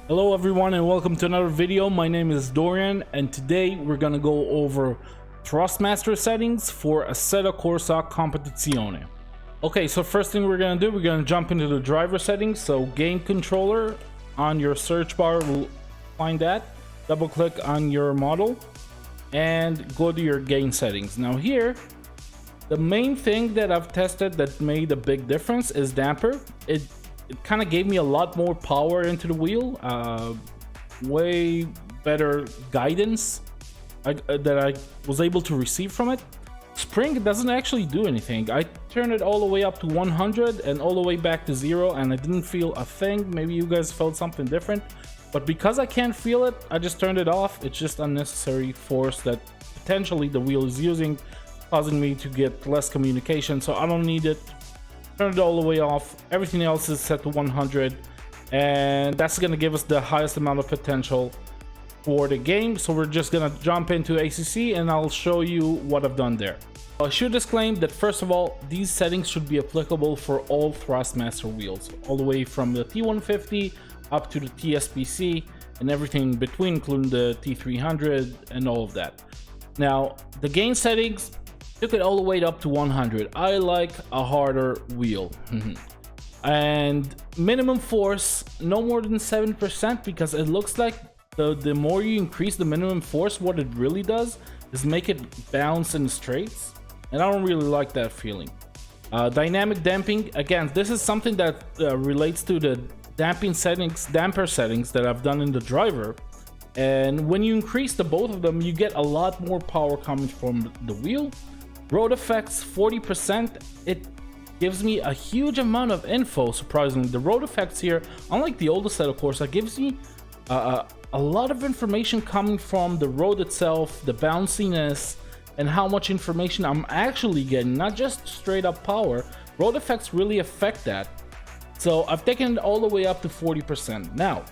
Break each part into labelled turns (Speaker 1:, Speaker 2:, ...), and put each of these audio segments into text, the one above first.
Speaker 1: Hello everyone and welcome to another video. My name is Dorian and today we're gonna go over Thrustmaster settings for Assetto Corsa Competizione. Okay, so first thing we're gonna do, we're gonna jump into the driver settings. So game controller, on your search bar we'll find that, double click on your model and go to your gain settings. Now here, the main thing that I've tested that made a big difference is damper. It kind of gave me a lot more power into the wheel, way better guidance that I was able to receive from it. Spring doesn't actually do anything. I turned it all the way up to 100 and all the way back to 0 and I didn't feel a thing. Maybe you guys felt something different, but because I can't feel it, I just turned it off. It's just unnecessary force that potentially the wheel is using, causing me to get less communication, so I don't need it. Turn it all the way off. Everything else is set to 100 and that's gonna give us the highest amount of potential for the game. So we're just gonna jump into ACC and I'll show you what I've done there. I should disclaim that first of all, these settings should be applicable for all Thrustmaster wheels, all the way from the T150 up to the TSPC and everything in between, including the T300 and all of that. Now the gain settings, took it all the way up to 100. I like a harder wheel. And minimum force no more than 7%, because it looks like the more you increase the minimum force, what it really does is make it bounce in straights, and I don't really like that feeling. Dynamic damping, again, this is something that relates to the damper settings that I've done in the driver. And when you increase the both of them, you get a lot more power coming from the wheel. Road effects 40%, it gives me a huge amount of info. Surprisingly, the road effects here, unlike the old Assetto Corsa, gives me a lot of information coming from the road itself, the bounciness, and how much information I'm actually getting, not just straight up power. Road effects really affect that, so I've taken it all the way up to 40%. Now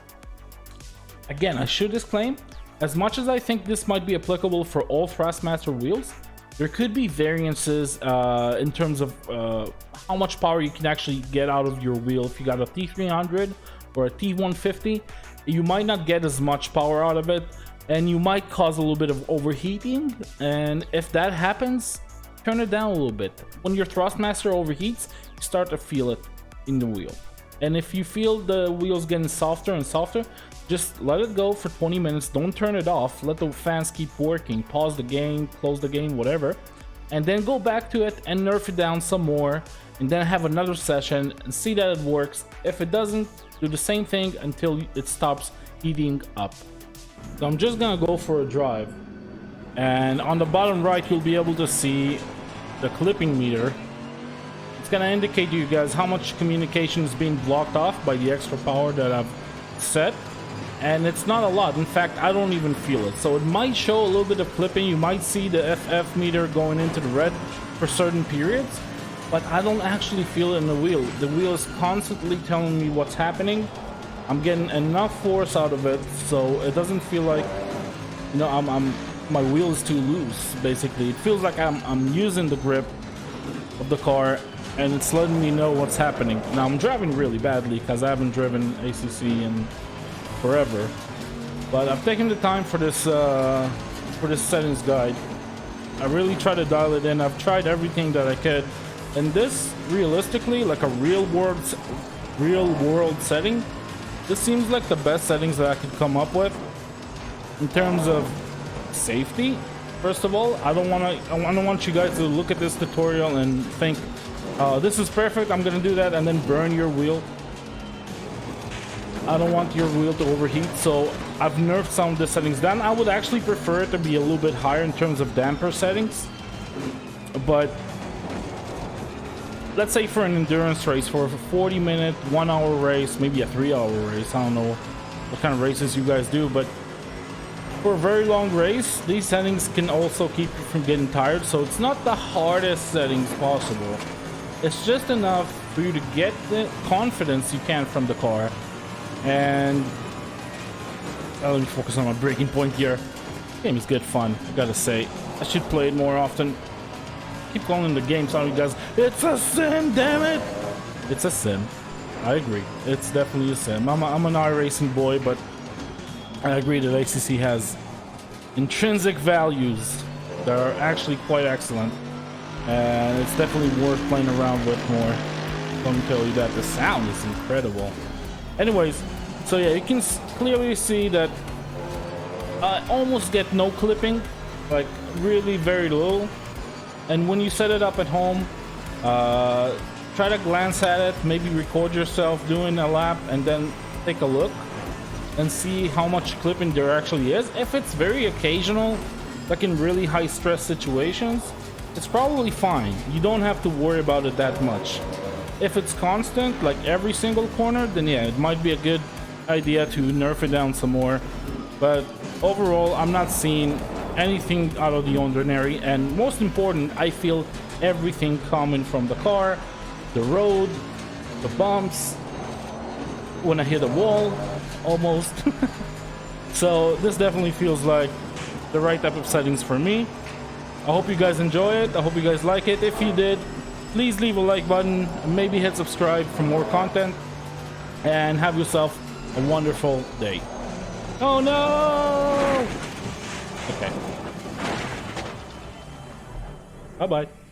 Speaker 1: again, I should disclaim, as much as I think this might be applicable for all Thrustmaster wheels, there could be variances in terms of how much power you can actually get out of your wheel. If you got a T300 or a T150, you might not get as much power out of it, and you might cause a little bit of overheating. And if that happens, turn it down a little bit. When your Thrustmaster overheats, you start to feel it in the wheel. And if you feel the wheels getting softer and softer, just let it go for 20 minutes. Don't turn it off. Let the fans keep working. Pause the game, close the game, whatever. And then go back to it and nerf it down some more. And then have another session and see that it works. If it doesn't, do the same thing until it stops heating up. So I'm just gonna go for a drive. And on the bottom right, you'll be able to see the clipping meter. It's gonna indicate to you guys how much communication is being blocked off by the extra power that I've set. And it's not a lot. In fact, I don't even feel it. So it might show a little bit of clipping. You might see the FF meter going into the red for certain periods, but I don't actually feel it in the wheel. The wheel is constantly telling me what's happening. I'm getting enough force out of it, so it doesn't feel like, you know, my wheel is too loose. Basically, it feels like I'm using the grip of the car, and it's letting me know what's happening. Now I'm driving really badly because I haven't driven ACC in forever, but I've taken the time for this settings guide. I really try to dial it in. I've tried everything that I could, and this, realistically, like a real world setting, this seems like the best settings that I could come up with in terms of safety. First of all, I don't want you guys to look at this tutorial and think, this is perfect, I'm gonna do that, and then burn your wheel. I don't want your wheel to overheat, so I've nerfed some of the settings down. I would actually prefer it to be a little bit higher in terms of damper settings, but let's say for an endurance race, for a 40-minute, 1-hour race, maybe a 3-hour race, I don't know what kind of races you guys do, but for a very long race, these settings can also keep you from getting tired. So it's not the hardest settings possible. It's just enough for you to get the confidence you can from the car. And let me focus on my braking point here. The game is good fun, I gotta say. I should play it more often. Keep calling the game, some of you guys, it's a sim, damn it! It's a sim. I agree. It's definitely a sim. I'm an iRacing boy, but I agree that ACC has intrinsic values that are actually quite excellent, and it's definitely worth playing around with more. Let me tell you that the sound is incredible. Anyways, so yeah, you can clearly see that I almost get no clipping, like really very little. And when you set it up at home, try to glance at it, maybe record yourself doing a lap, and then take a look and see how much clipping there actually is. If it's very occasional, like in really high stress situations, it's probably fine. You don't have to worry about it that much. If it's constant, like every single corner, then yeah, it might be a good idea to nerf it down some more. But overall, I'm not seeing anything out of the ordinary, and most important, I feel everything coming from the car, the road, the bumps, when I hit a wall, almost. So this definitely feels like the right type of settings for me. I hope you guys enjoy it. I hope you guys like it. If you did, please leave a like button, maybe hit subscribe for more content, and have yourself a wonderful day. Oh no! Okay. Bye-bye.